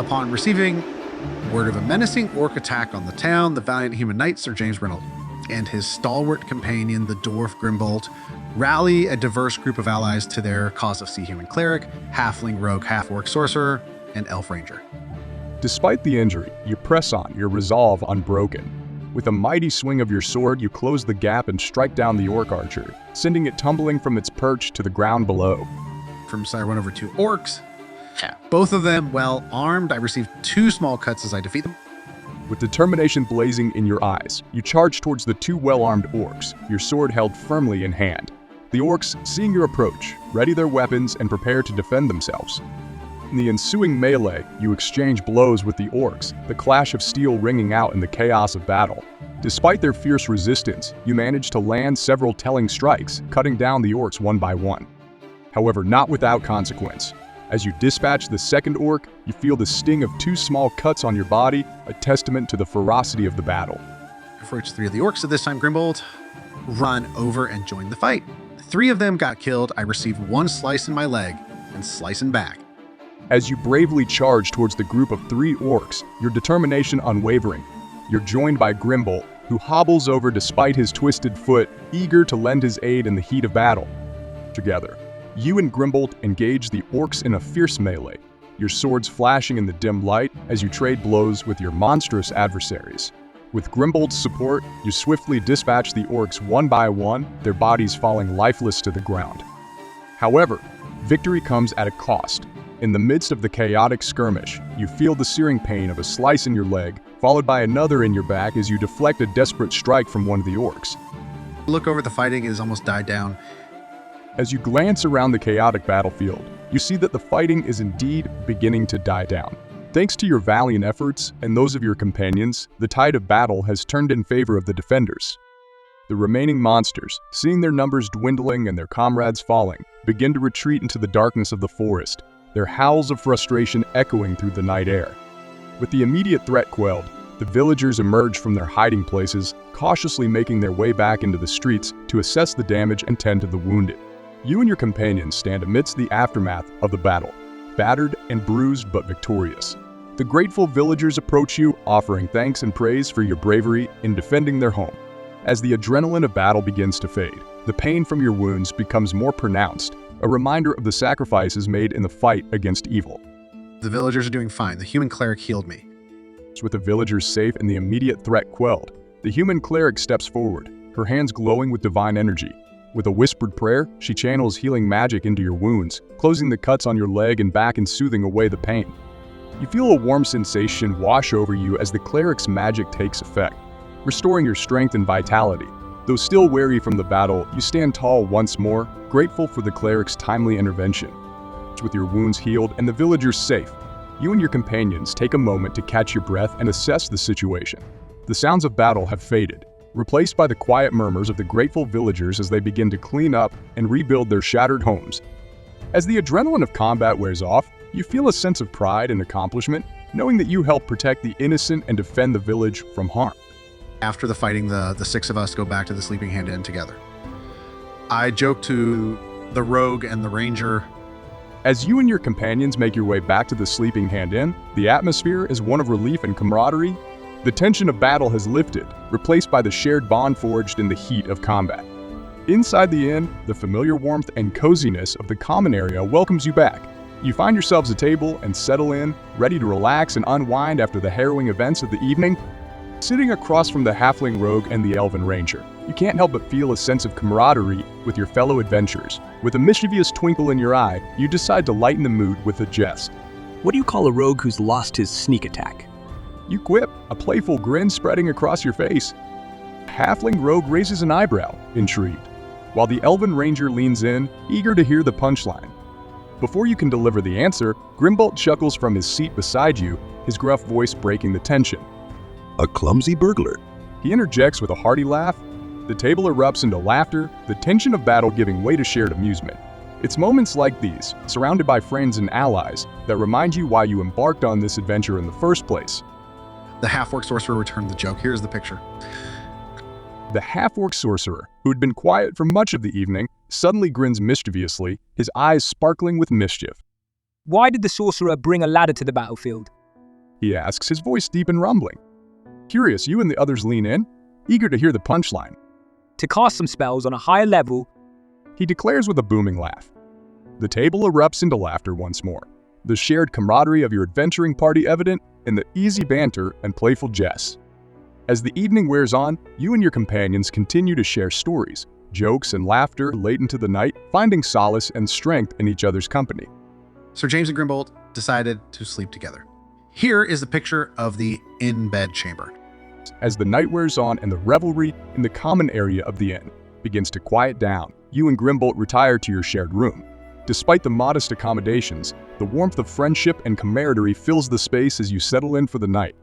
Upon receiving word of a menacing orc attack on the town, the valiant human knight Sir James Reynolds and his stalwart companion, the dwarf Grimbolt, rally a diverse group of allies to their cause of sea human cleric, halfling rogue, half-orc sorcerer, and elf ranger. Despite the injury, you press on, your resolve unbroken. With a mighty swing of your sword, you close the gap and strike down the orc archer, sending it tumbling from its perch to the ground below. From side, I run over 2 orcs. Both of them well armed. I receive 2 small cuts as I defeat them. With determination blazing in your eyes, you charge towards the 2 well-armed orcs, your sword held firmly in hand. The orcs, seeing your approach, ready their weapons and prepare to defend themselves. In the ensuing melee, you exchange blows with the orcs, the clash of steel ringing out in the chaos of battle. Despite their fierce resistance, you manage to land several telling strikes, cutting down the orcs one by one. However, not without consequence. As you dispatch the second orc, you feel the sting of 2 small cuts on your body, a testament to the ferocity of the battle. Before each 3 of the orcs, at this time Grimbold run over and join the fight. 3 of them got killed. I received 1 slice in my leg and slicing back. As you bravely charge towards the group of 3 orcs, your determination unwavering. You're joined by Grimbold, who hobbles over despite his twisted foot, eager to lend his aid in the heat of battle. Together, you and Grimbold engage the orcs in a fierce melee, your swords flashing in the dim light as you trade blows with your monstrous adversaries. With Grimbold's support, you swiftly dispatch the orcs one by one, their bodies falling lifeless to the ground. However, victory comes at a cost. In the midst of the chaotic skirmish, you feel the searing pain of a slice in your leg, followed by another in your back as you deflect a desperate strike from one of the orcs. Look over, the fighting has almost died down. As you glance around the chaotic battlefield, you see that the fighting is indeed beginning to die down. Thanks to your valiant efforts and those of your companions, the tide of battle has turned in favor of the defenders. The remaining monsters, seeing their numbers dwindling and their comrades falling, begin to retreat into the darkness of the forest, their howls of frustration echoing through the night air. With the immediate threat quelled, the villagers emerge from their hiding places, cautiously making their way back into the streets to assess the damage and tend to the wounded. You and your companions stand amidst the aftermath of the battle, battered and bruised but victorious. The grateful villagers approach you, offering thanks and praise for your bravery in defending their home. As the adrenaline of battle begins to fade, the pain from your wounds becomes more pronounced, a reminder of the sacrifices made in the fight against evil. The villagers are doing fine. The human cleric healed me. With the villagers safe and the immediate threat quelled, the human cleric steps forward, her hands glowing with divine energy. With a whispered prayer, she channels healing magic into your wounds, closing the cuts on your leg and back and soothing away the pain. You feel a warm sensation wash over you as the cleric's magic takes effect, restoring your strength and vitality. Though still weary from the battle, you stand tall once more, grateful for the cleric's timely intervention. With your wounds healed and the villagers safe, you and your companions take a moment to catch your breath and assess the situation. The sounds of battle have faded, replaced by the quiet murmurs of the grateful villagers as they begin to clean up and rebuild their shattered homes. As the adrenaline of combat wears off, you feel a sense of pride and accomplishment, knowing that you helped protect the innocent and defend the village from harm. After the fighting, the 6 of us go back to the Sleeping Hand Inn together. I joke to the rogue and the ranger. As you and your companions make your way back to the Sleeping Hand Inn, the atmosphere is one of relief and camaraderie. The tension of battle has lifted, replaced by the shared bond forged in the heat of combat. Inside the inn, the familiar warmth and coziness of the common area welcomes you back. You find yourselves a table and settle in, ready to relax and unwind after the harrowing events of the evening. Sitting across from the halfling rogue and the elven ranger, you can't help but feel a sense of camaraderie with your fellow adventurers. With a mischievous twinkle in your eye, you decide to lighten the mood with a jest. What do you call a rogue who's lost his sneak attack? You quip, a playful grin spreading across your face. Halfling rogue raises an eyebrow, intrigued, while the elven ranger leans in, eager to hear the punchline. Before you can deliver the answer, Grimbolt chuckles from his seat beside you, his gruff voice breaking the tension. A clumsy burglar. He interjects with a hearty laugh. The table erupts into laughter, the tension of battle giving way to shared amusement. It's moments like these, surrounded by friends and allies, that remind you why you embarked on this adventure in the first place. The half-orc sorcerer returned the joke. Here's the picture. The half-orc sorcerer, who had been quiet for much of the evening, suddenly grins mischievously, his eyes sparkling with mischief. Why did the sorcerer bring a ladder to the battlefield? he asks, his voice deep and rumbling. Curious, you and the others lean in, eager to hear the punchline. To cast some spells on a higher level, He declares with a booming laugh. The table erupts into laughter once more, the shared camaraderie of your adventuring party evident in the easy banter and playful jests. As the evening wears on, you and your companions continue to share stories, jokes, and laughter late into the night, finding solace and strength in each other's company. Sir James and Grimbolt decided to sleep together. Here is a picture of the in-bed chamber. As the night wears on and the revelry in the common area of the inn begins to quiet down, you and Grimbolt retire to your shared room. Despite the modest accommodations, the warmth of friendship and camaraderie fills the space as you settle in for the night.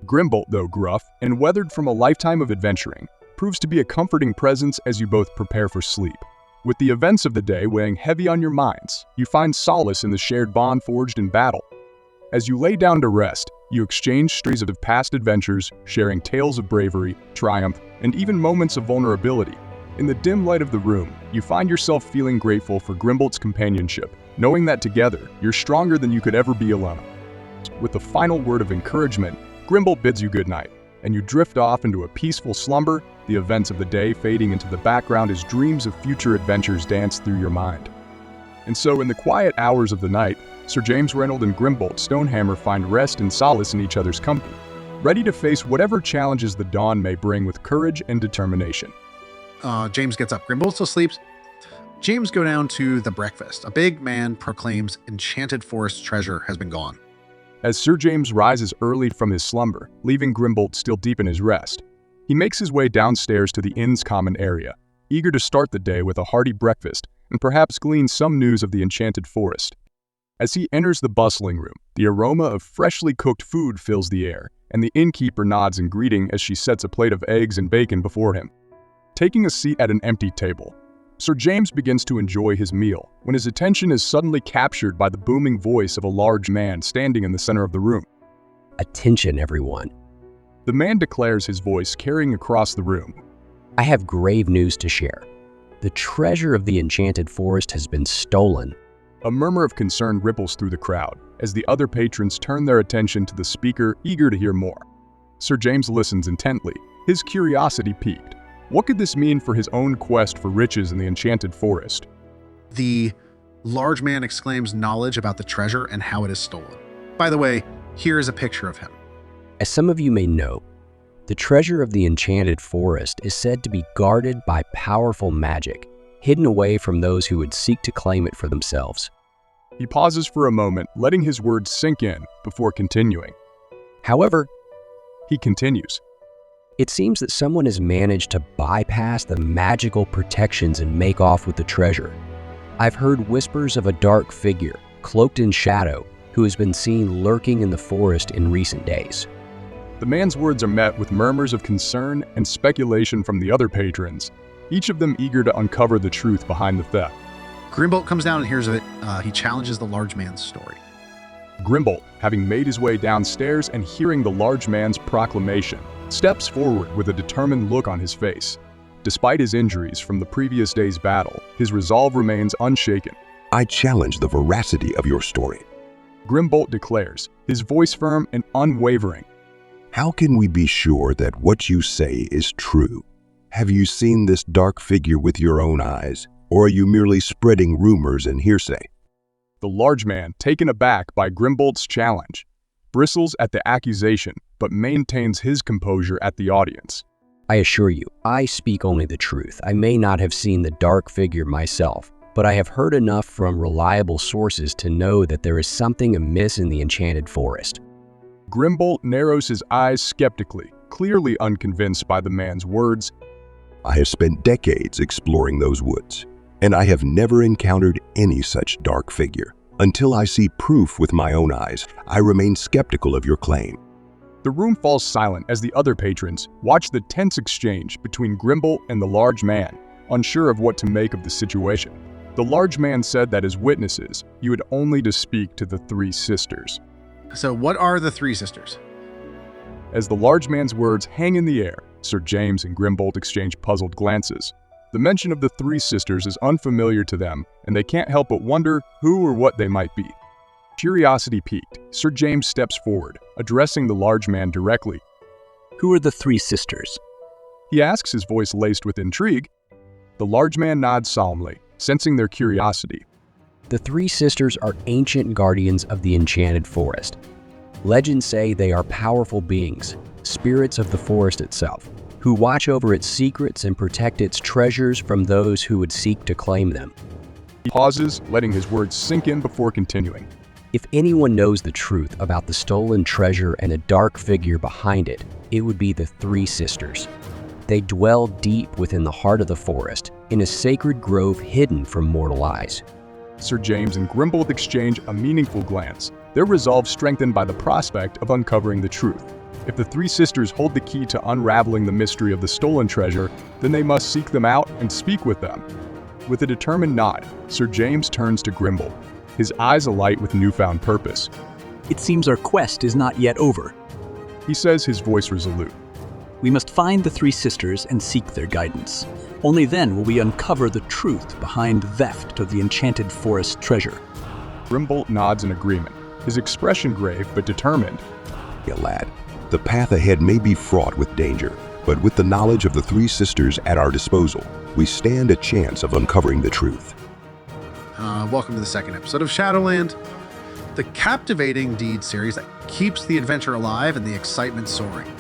Grimbolt, though gruff and weathered from a lifetime of adventuring, proves to be a comforting presence as you both prepare for sleep. With the events of the day weighing heavy on your minds, you find solace in the shared bond forged in battle. As you lay down to rest, you exchange stories of past adventures, sharing tales of bravery, triumph, and even moments of vulnerability. In the dim light of the room, you find yourself feeling grateful for Grimbolt's companionship, knowing that together, you're stronger than you could ever be alone. With the final word of encouragement, Grimbolt bids you goodnight, and you drift off into a peaceful slumber, the events of the day fading into the background as dreams of future adventures dance through your mind. And so, in the quiet hours of the night, Sir James Reynolds and Grimbolt Stonehammer find rest and solace in each other's company, ready to face whatever challenges the dawn may bring with courage and determination. James gets up. Grimbolt still sleeps. James go down to the breakfast. A big man proclaims enchanted forest treasure has been gone. As Sir James rises early from his slumber, leaving Grimbolt still deep in his rest, he makes his way downstairs to the inn's common area, eager to start the day with a hearty breakfast and perhaps glean some news of the enchanted forest. As he enters the bustling room, the aroma of freshly cooked food fills the air, and the innkeeper nods in greeting as she sets a plate of eggs and bacon before him. Taking a seat at an empty table, Sir James begins to enjoy his meal when his attention is suddenly captured by the booming voice of a large man standing in the center of the room. Attention, everyone. The man declares, his voice carrying across the room. I have grave news to share. The treasure of the enchanted forest has been stolen. A murmur of concern ripples through the crowd as the other patrons turn their attention to the speaker, eager to hear more. Sir James listens intently, his curiosity piqued. What could this mean for his own quest for riches in the enchanted forest? The large man exclaims knowledge about the treasure and how it is stolen. By the way, here is a picture of him. As some of you may know, the treasure of the enchanted forest is said to be guarded by powerful magic, hidden away from those who would seek to claim it for themselves. He pauses for a moment, letting his words sink in before continuing. However, He continues. it seems that someone has managed to bypass the magical protections and make off with the treasure. I've heard whispers of a dark figure, cloaked in shadow, who has been seen lurking in the forest in recent days. The man's words are met with murmurs of concern and speculation from the other patrons, each of them eager to uncover the truth behind the theft. Grimbolt comes down and hears of it. He challenges the large man's story. Grimbolt, having made his way downstairs and hearing the large man's proclamation, steps forward with a determined look on his face. Despite his injuries from the previous day's battle, his resolve remains unshaken. I challenge the veracity of your story. Grimbolt declares, his voice firm and unwavering. How can we be sure that what you say is true? Have you seen this dark figure with your own eyes, or are you merely spreading rumors and hearsay? The large man, taken aback by Grimbolt's challenge, bristles at the accusation but maintains his composure at the audience. I assure you, I speak only the truth. I may not have seen the dark figure myself, but I have heard enough from reliable sources to know that there is something amiss in the enchanted forest. Grimbolt narrows his eyes skeptically, clearly unconvinced by the man's words. I have spent decades exploring those woods, and I have never encountered any such dark figure. Until I see proof with my own eyes, I remain skeptical of your claim. The room falls silent as the other patrons watch the tense exchange between Grimbolt and the large man, unsure of what to make of the situation. The large man said that as witnesses, you had only to speak to the three sisters. So what are the three sisters? As the large man's words hang in the air, Sir James and Grimbolt exchange puzzled glances. The mention of the three sisters is unfamiliar to them, and they can't help but wonder who or what they might be. Curiosity piqued, Sir James steps forward, addressing the large man directly. Who are the three sisters? He asks, his voice laced with intrigue. The large man nods solemnly, sensing their curiosity. The three sisters are ancient guardians of the enchanted forest. Legends say they are powerful beings, spirits of the forest itself, who watch over its secrets and protect its treasures from those who would seek to claim them. He pauses, letting his words sink in before continuing. If anyone knows the truth about the stolen treasure and a dark figure behind it, it would be the three sisters. They dwell deep within the heart of the forest, in a sacred grove hidden from mortal eyes. Sir James and Grimbold exchange a meaningful glance, their resolve strengthened by the prospect of uncovering the truth. If the three sisters hold the key to unraveling the mystery of the stolen treasure, then they must seek them out and speak with them. With a determined nod, Sir James turns to Grimbold, his eyes alight with newfound purpose. It seems our quest is not yet over. He says, his voice resolute. We must find the three sisters and seek their guidance. Only then will we uncover the truth behind theft of the enchanted forest treasure. Grimbold nods in agreement, his expression grave but determined. Yeah, lad, the path ahead may be fraught with danger, but with the knowledge of the three sisters at our disposal, we stand a chance of uncovering the truth. Welcome to the second episode of Shadowland, the captivating Deed series that keeps the adventure alive and the excitement soaring.